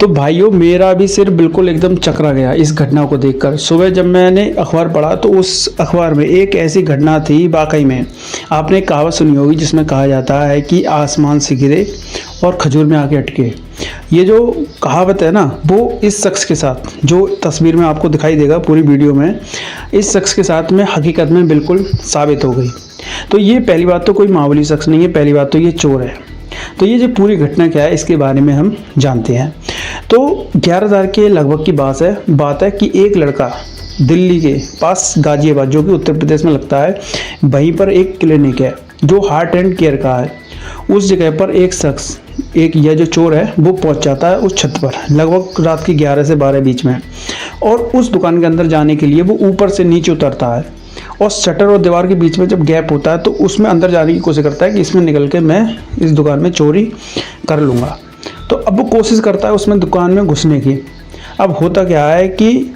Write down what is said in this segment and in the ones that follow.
तो भाइयों मेरा भी सिर बिल्कुल एकदम चकरा गया इस घटना को देखकर। सुबह जब मैंने अखबार पढ़ा तो उस अखबार में एक ऐसी घटना थी, वाकई में आपने एक कहावत सुनी होगी जिसमें कहा जाता है कि आसमान से गिरे और खजूर में आके अटके। ये जो कहावत है ना, वो इस शख्स के साथ, जो तस्वीर में आपको दिखाई देगा पूरी वीडियो में, इस शख्स के साथ में हकीकत में बिल्कुल साबित हो गई। तो ये पहली बात तो कोई मामूली शख्स नहीं है, पहली बात तो ये चोर है। तो ये जो पूरी घटना क्या है इसके बारे में हम जानते हैं। तो 11,000 के लगभग की बात है कि एक लड़का दिल्ली के पास गाजियाबाद, जो कि उत्तर प्रदेश में लगता है, वहीं पर एक क्लिनिक है जो हार्ट एंड केयर का है। उस जगह पर एक शख्स, यह जो चोर है, वो पहुंच जाता है उस छत पर लगभग रात की 11 से 12 बीच में, और उस दुकान के अंदर जाने के लिए वो ऊपर से नीचे उतरता है और शटर और दीवार के बीच में जब गैप होता है तो उसमें अंदर जाने की कोशिश करता है कि इसमें निकल के मैं इस दुकान में चोरी कर लूँगा। तो अब वो कोशिश करता है उसमें दुकान में घुसने की। अब होता क्या है कि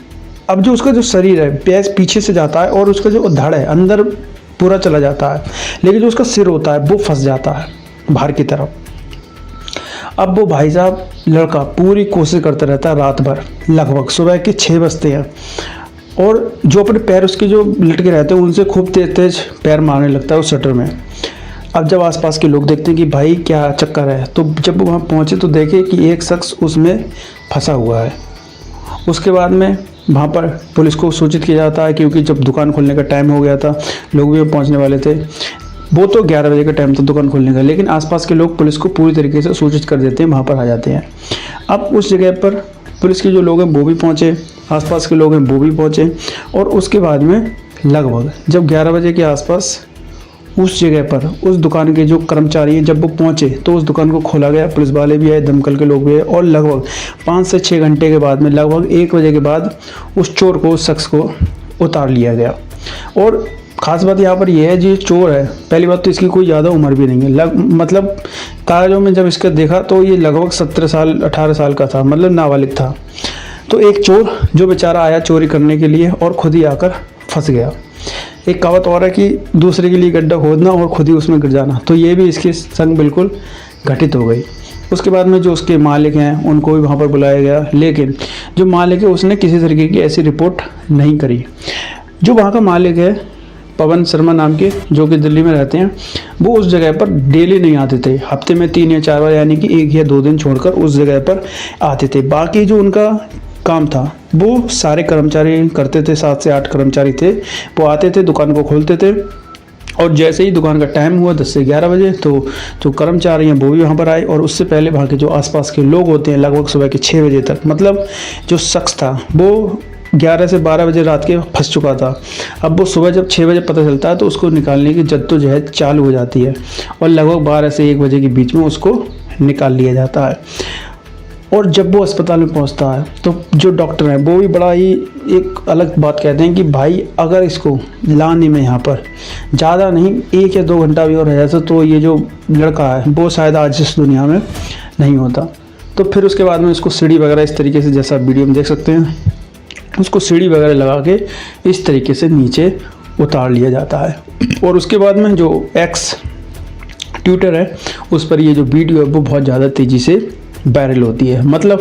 अब जो उसका जो शरीर है पैर पीछे से जाता है और उसका जो धड़ है अंदर पूरा चला जाता है, लेकिन जो उसका सिर होता है वो फंस जाता है बाहर की तरफ। अब वो भाई साहब लड़का पूरी कोशिश करता रहता है रात भर, लगभग सुबह के 6 बजते हैं, और जो अपने पैर उसके जो लटके रहते हैं उनसे खूब तेज तेज पैर मारने लगता है उस शटर में। अब जब आसपास के लोग देखते हैं कि भाई क्या चक्कर है, तो जब वो वहाँ पहुँचे तो देखे कि एक शख्स उसमें फंसा हुआ है। उसके बाद में वहाँ पर पुलिस को सूचित किया जाता है, क्योंकि जब दुकान खोलने का टाइम हो गया था, लोग भी पहुँचने वाले थे। वो तो 11 बजे का टाइम था दुकान खोलने का, लेकिन आसपास के लोग पुलिस को पूरी तरीके से सूचित कर देते हैं, वहाँ पर आ जाते हैं। अब उस जगह पर पुलिस के जो लोग हैं वो भी पहुँचे, आसपास के लोग हैं वो भी पहुँचे, और उसके बाद में लगभग जब 11 बजे के आसपास उस जगह पर उस दुकान के जो कर्मचारी हैं जब वो पहुँचे तो उस दुकान को खोला गया। पुलिस वाले भी आए, दमकल के लोग भी आए, और लगभग 5 से 6 घंटे के बाद में लगभग 1 बजे के बाद उस चोर को, उस शख्स को उतार लिया गया। और ख़ास बात यहाँ पर यह है, जो चोर है, पहली बात तो इसकी कोई ज़्यादा उम्र भी नहीं है, मतलब कागजों में जब इसका देखा तो ये लगभग 17 साल 18 साल का था, मतलब नाबालिग था। तो एक चोर जो बेचारा आया चोरी करने के लिए और खुद ही आकर फंस गया। एक कहावत और है कि दूसरे के लिए गड्ढा खोदना और खुद ही उसमें गिर जाना, तो ये भी इसके संग बिल्कुल घटित हो गई। उसके बाद में जो उसके मालिक हैं उनको भी वहाँ पर बुलाया गया, लेकिन जो मालिक है उसने किसी तरीके की ऐसी रिपोर्ट नहीं करी। जो वहाँ का मालिक है पवन शर्मा नाम के, जो कि दिल्ली में रहते हैं, वो उस जगह पर डेली नहीं आते थे, हफ्ते में 3 या 4 बार, यानी कि 1 या 2 दिन छोड़कर उस जगह पर आते थे। बाकी जो उनका काम था वो सारे कर्मचारी करते थे, 7 से 8 कर्मचारी थे, वो आते थे, दुकान को खोलते थे, और जैसे ही दुकान का टाइम हुआ 10 से 11 बजे तो जो कर्मचारी हैं वो भी वहाँ पर आए, और उससे पहले वहाँ के जो आसपास के लोग होते हैं लगभग सुबह के 6 बजे तक, मतलब जो शख्स था वो 11 से 12 बजे रात के फंस चुका था। अब वो सुबह जब 6 बजे पता चलता है तो उसको निकालने की जद्दोजहद चालू हो जाती है, और लगभग 12 से 1 बजे के बीच में उसको निकाल लिया जाता है। और जब वो अस्पताल में पहुंचता है तो जो डॉक्टर हैं वो भी बड़ा ही एक अलग बात कहते हैं कि भाई अगर इसको लाने में यहाँ पर ज़्यादा नहीं 1 या 2 घंटा भी और रह जाता तो ये जो लड़का है वो शायद आज इस दुनिया में नहीं होता। तो फिर उसके बाद में उसको सीढ़ी वगैरह इस तरीके से, जैसा वीडियो में देख सकते हैं, उसको सीढ़ी वगैरह लगा के इस तरीके से नीचे उतार लिया जाता है। और उसके बाद में जो एक्स ट्विटर है उस पर ये जो वीडियो है वो बहुत ज़्यादा तेज़ी से वायरल होती है। मतलब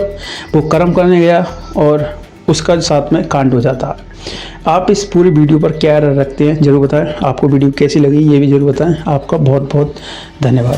वो कर्म करने गया और उसका साथ में कांड हो जाता है। आप इस पूरी वीडियो पर क्या रखते हैं ज़रूर बताएं। आपको वीडियो कैसी लगी ये भी ज़रूर बताएं। आपका बहुत बहुत धन्यवाद।